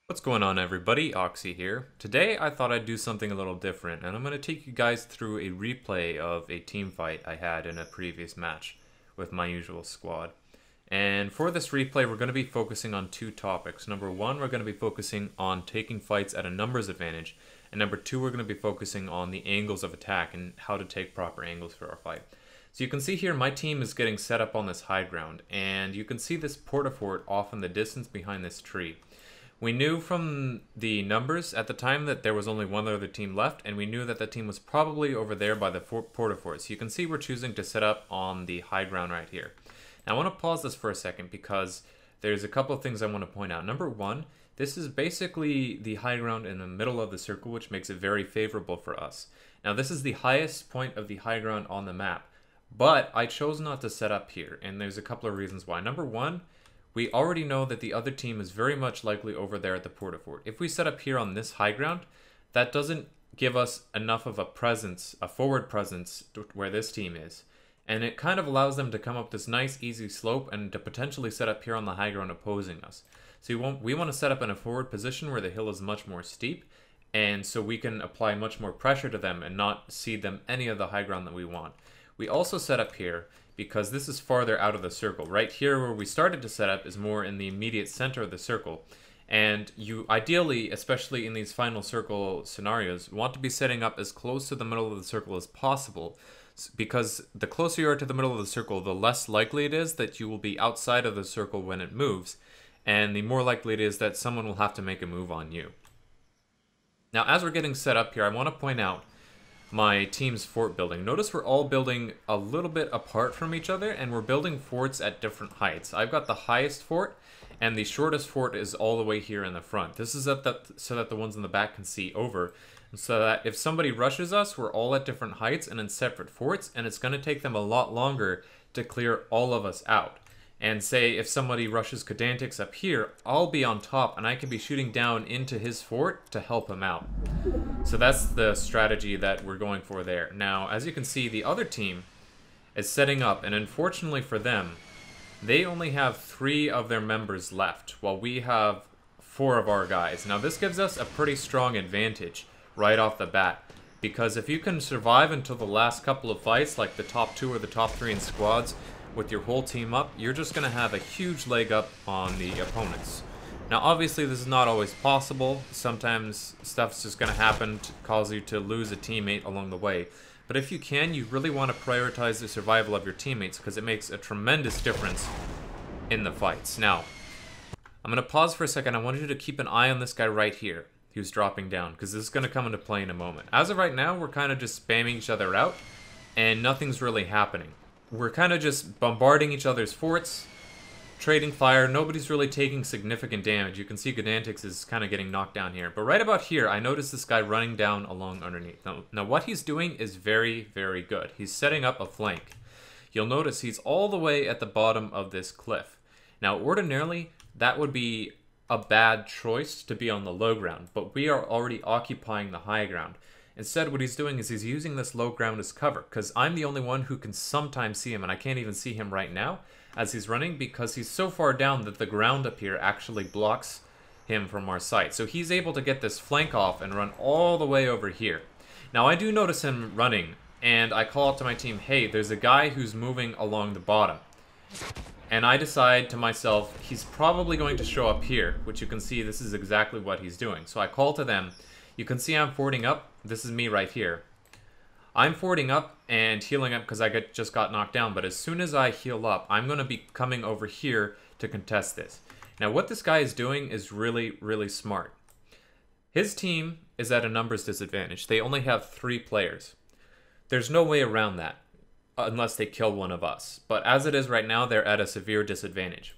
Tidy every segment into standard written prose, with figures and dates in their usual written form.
What's going on, everybody? Oxy here. Today I thought I'd do something a little different, and I'm going to take you guys through a replay of a team fight I had in a previous match with my usual squad. And for this replay, we're going to be focusing on two topics. Number one, we're going to be focusing on taking fights at a numbers advantage, and number two, we're going to be focusing on the angles of attack and how to take proper angles for our fight. So you can see here my team is getting set up on this high ground, and you can see this porta-fort off in the distance behind this tree. We knew from the numbers at the time that there was only one other team left, and we knew that the team was probably over there by the porta-fort. So you can see we're choosing to set up on the high ground right here. Now I want to pause this for a second because there's a couple of things I want to point out. Number one, this is basically the high ground in the middle of the circle, which makes it very favorable for us. Now this is the highest point of the high ground on the map, but I chose not to set up here, and there's a couple of reasons why. Number one, we already know that the other team is very much likely over there at the porta-fort. If we set up here on this high ground, that doesn't give us enough of a presence, a forward presence where this team is. And it kind of allows them to come up this nice easy slope and to potentially set up here on the high ground opposing us. So we want to set up in a forward position where the hill is much more steep, and so we can apply much more pressure to them and not cede them any of the high ground that we want. We also set up here because this is farther out of the circle. Right here where we started to set up is more in the immediate center of the circle. And you ideally, especially in these final circle scenarios, want to be setting up as close to the middle of the circle as possible, because the closer you are to the middle of the circle, the less likely it is that you will be outside of the circle when it moves, and the more likely it is that someone will have to make a move on you. Now, as we're getting set up here, I want to point out my team's fort building. Notice we're all building a little bit apart from each other, and we're building forts at different heights. I've got the highest fort, and the shortest fort is all the way here in the front. This is so that the ones in the back can see over, and so that if somebody rushes us, we're all at different heights and in separate forts, and it's going to take them a lot longer to clear all of us out. And say if somebody rushes Kadantix up here, I'll be on top and I can be shooting down into his fort to help him out. So that's the strategy that we're going for there. Now, as you can see, the other team is setting up, and unfortunately for them, they only have 3 of their members left, while we have 4 of our guys. Now, this gives us a pretty strong advantage right off the bat, because if you can survive until the last couple of fights, like the top 2 or the top 3 in squads, with your whole team up, you're just going to have a huge leg up on the opponents. Now, obviously, this is not always possible. Sometimes stuff's just going to happen to cause you to lose a teammate along the way. But if you can, you really want to prioritize the survival of your teammates because it makes a tremendous difference in the fights. Now, I'm going to pause for a second. I want you to keep an eye on this guy right here who's dropping down, because this is going to come into play in a moment. As of right now, we're kind of just spamming each other out, and nothing's really happening. We're kind of just bombarding each other's forts, trading fire. Nobody's really taking significant damage. You can see Gadantix is kind of getting knocked down here. But right about here, I noticed this guy running down along underneath. Now what he's doing is very, very good. He's setting up a flank. You'll notice he's all the way at the bottom of this cliff. Now, ordinarily, that would be a bad choice to be on the low ground, but we are already occupying the high ground. Instead, what he's doing is he's using this low ground as cover, because I'm the only one who can sometimes see him, and I can't even see him right now as he's running because he's so far down that the ground up here actually blocks him from our sight. So he's able to get this flank off and run all the way over here. Now, I do notice him running, and I call out to my team, hey, there's a guy who's moving along the bottom. And I decide to myself, he's probably going to show up here, which you can see this is exactly what he's doing. So I call to them. You can see I'm forwarding up. This is me right here. I'm forwarding up and healing up because I just got knocked down. But as soon as I heal up, I'm going to be coming over here to contest this. Now, what this guy is doing is really, really smart. His team is at a numbers disadvantage. They only have 3 players. There's no way around that unless they kill one of us. But as it is right now, they're at a severe disadvantage.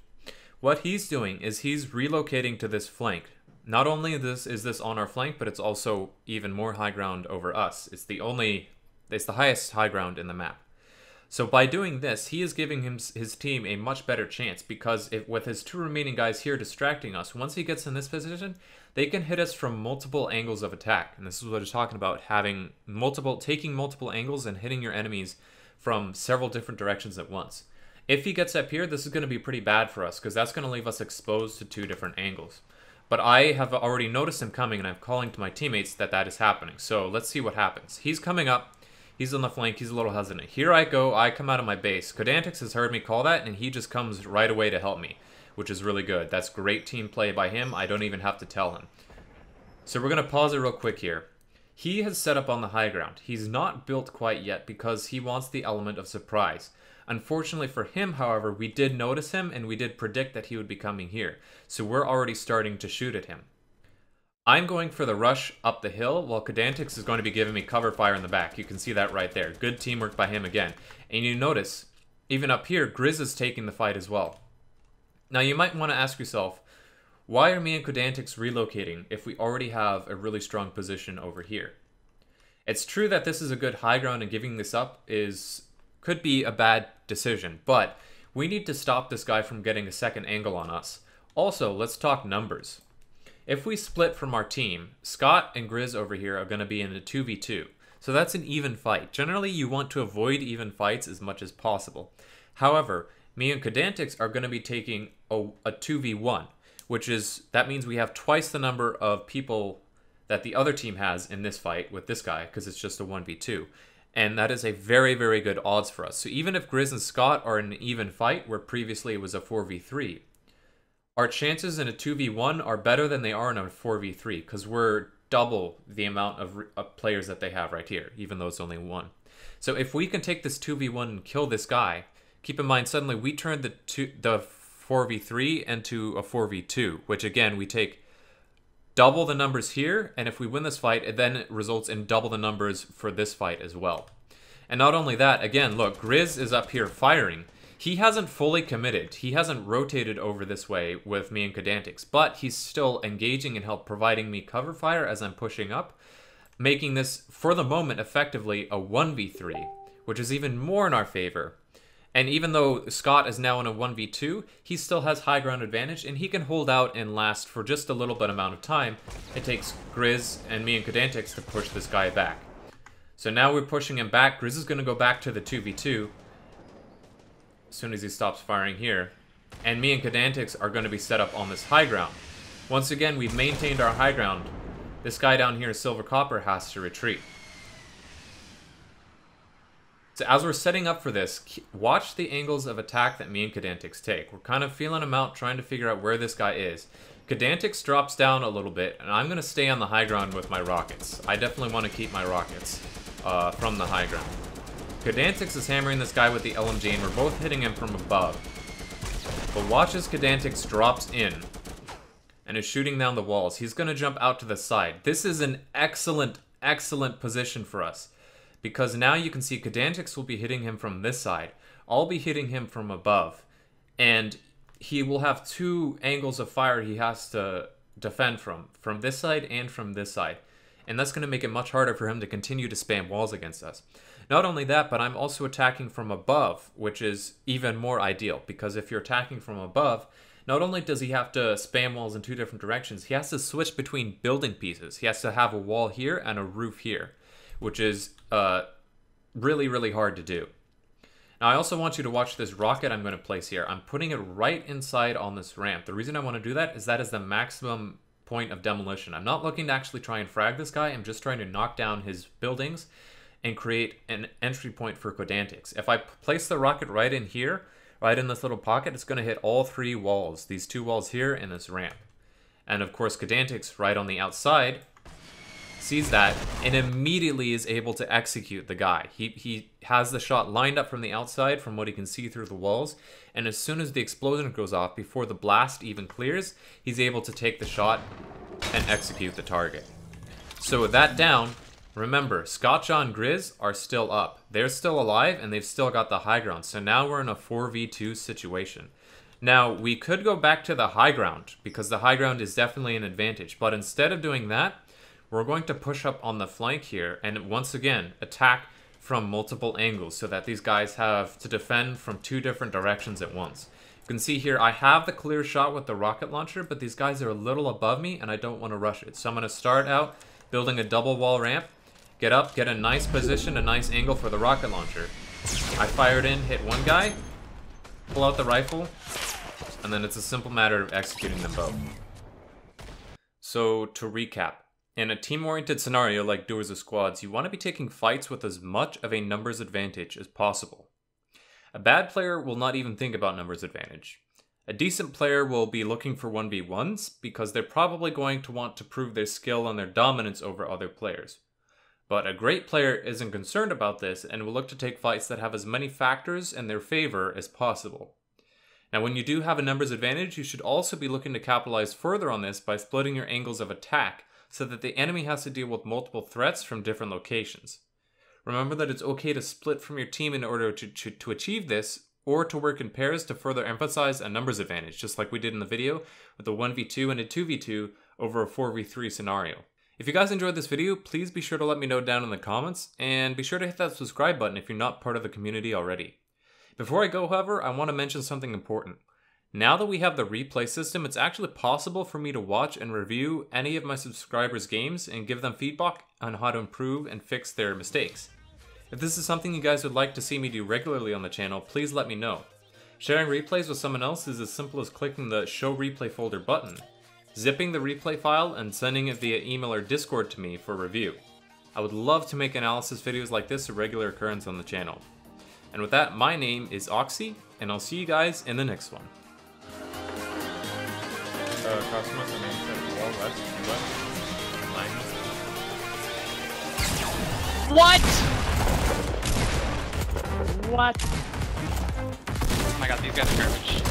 What he's doing is he's relocating to this flank. Not only is this on our flank, but it's also even more high ground over us. It's the highest high ground in the map. So by doing this, he is giving his team a much better chance, because with his 2 remaining guys here distracting us, once he gets in this position, they can hit us from multiple angles of attack. And this is what I'm talking about, taking multiple angles and hitting your enemies from several different directions at once. If he gets up here, this is going to be pretty bad for us, because that's going to leave us exposed to 2 different angles. But I have already noticed him coming, and I'm calling to my teammates that that is happening. So let's see what happens. He's coming up. He's on the flank. He's a little hesitant. Here I go. I come out of my base. Kodantix has heard me call that, and he just comes right away to help me, which is really good. That's great team play by him. I don't even have to tell him. So we're going to pause it real quick here. He has set up on the high ground. He's not built quite yet because he wants the element of surprise. Unfortunately for him, however, we did notice him and we did predict that he would be coming here. So we're already starting to shoot at him. I'm going for the rush up the hill while Kodantix is going to be giving me cover fire in the back. You can see that right there. Good teamwork by him again. And you notice, even up here, Grizz is taking the fight as well. Now you might want to ask yourself, why are me and Kodantix relocating if we already have a really strong position over here? It's true that this is a good high ground and giving this up could be a bad decision, but we need to stop this guy from getting a second angle on us. Also, let's talk numbers. If we split from our team, Scott and Grizz over here are going to be in a 2v2. So that's an even fight. Generally, you want to avoid even fights as much as possible. However, me and Kodantix are going to be taking a 2v1, that means we have twice the number of people that the other team has in this fight with this guy, because it's just a 1v2. And that is a very, very good odds for us. So even if Grizz and Scott are in an even fight, where previously it was a 4v3, our chances in a 2v1 are better than they are in a 4v3, because we're double the amount of players that they have right here, even though it's only one. So if we can take this 2v1 and kill this guy, keep in mind suddenly we turned the 4v3 into a 4v2, which again, we take double the numbers here, and if we win this fight, then it results in double the numbers for this fight as well. And not only that, again, look, Grizz is up here firing. He hasn't fully committed. He hasn't rotated over this way with me and Kodantix, but he's still engaging and providing me cover fire as I'm pushing up, making this, for the moment, effectively a 1v3, which is even more in our favor. And even though Scott is now in a 1v2, he still has high ground advantage, and he can hold out and last for just a little bit amount of time. It takes Grizz and me and Kodantix to push this guy back. So now we're pushing him back. Grizz is going to go back to the 2v2 as soon as he stops firing here. And me and Kodantix are going to be set up on this high ground. Once again, we've maintained our high ground. This guy down here, Silver Copper, has to retreat. So as we're setting up for this, watch the angles of attack that me and Kodantix take. We're kind of feeling him out, trying to figure out where this guy is. Kodantix drops down a little bit, and I'm going to stay on the high ground with my rockets. I definitely want to keep my rockets from the high ground. Kodantix is hammering this guy with the LMG, and we're both hitting him from above. But watch as Kodantix drops in and is shooting down the walls. He's going to jump out to the side. This is an excellent, excellent position for us, because now you can see Kodantix will be hitting him from this side. I'll be hitting him from above. And he will have two angles of fire he has to defend from this side and from this side. And that's going to make it much harder for him to continue to spam walls against us. Not only that, but I'm also attacking from above, which is even more ideal, because if you're attacking from above, not only does he have to spam walls in two different directions, he has to switch between building pieces. He has to have a wall here and a roof here, which is really, really hard to do. Now, I also want you to watch this rocket I'm going to place here. I'm putting it right inside on this ramp. The reason I want to do that is the maximum point of demolition. I'm not looking to actually try and frag this guy. I'm just trying to knock down his buildings and create an entry point for Kodantix. If I place the rocket right in here, right in this little pocket, it's going to hit all three walls. These two walls here and this ramp. And of course, Kodantix right on the outside sees that and immediately is able to execute the guy. He has the shot lined up from the outside from what he can see through the walls, and as soon as the explosion goes off, before the blast even clears, he's able to take the shot and execute the target. So with that down, remember, Scotcha and Grizz are still up. They're still alive and they've still got the high ground. So now we're in a 4v2 situation. Now, we could go back to the high ground because the high ground is definitely an advantage, but instead of doing that, we're going to push up on the flank here and once again attack from multiple angles so that these guys have to defend from two different directions at once. You can see here I have the clear shot with the rocket launcher, but these guys are a little above me and I don't want to rush it. So I'm going to start out building a double wall ramp, get up, get a nice position, a nice angle for the rocket launcher. I fired in, hit one guy, pull out the rifle, and then it's a simple matter of executing them both. So to recap, in a team-oriented scenario like Duels of Squads, you want to be taking fights with as much of a numbers advantage as possible. A bad player will not even think about numbers advantage. A decent player will be looking for 1v1s because they're probably going to want to prove their skill and their dominance over other players. But a great player isn't concerned about this and will look to take fights that have as many factors in their favor as possible. Now, when you do have a numbers advantage, you should also be looking to capitalize further on this by splitting your angles of attack so that the enemy has to deal with multiple threats from different locations. Remember that it's okay to split from your team in order to achieve this, or to work in pairs to further emphasize a numbers advantage, just like we did in the video with a 1v2 and a 2v2 over a 4v3 scenario. If you guys enjoyed this video, please be sure to let me know down in the comments, and be sure to hit that subscribe button if you're not part of the community already. Before I go, however, I want to mention something important. Now that we have the replay system, it's actually possible for me to watch and review any of my subscribers' games and give them feedback on how to improve and fix their mistakes. If this is something you guys would like to see me do regularly on the channel, please let me know. Sharing replays with someone else is as simple as clicking the Show Replay Folder button, zipping the replay file, and sending it via email or Discord to me for review. I would love to make analysis videos like this a regular occurrence on the channel. And with that, my name is Oxy, and I'll see you guys in the next one. Cosmos and west. What? What? Oh my god, these guys are garbage.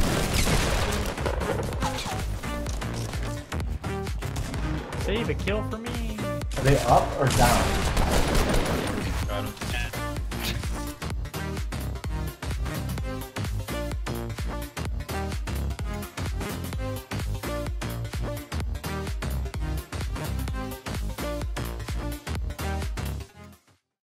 Save a kill for me. Are they up or down? Got him.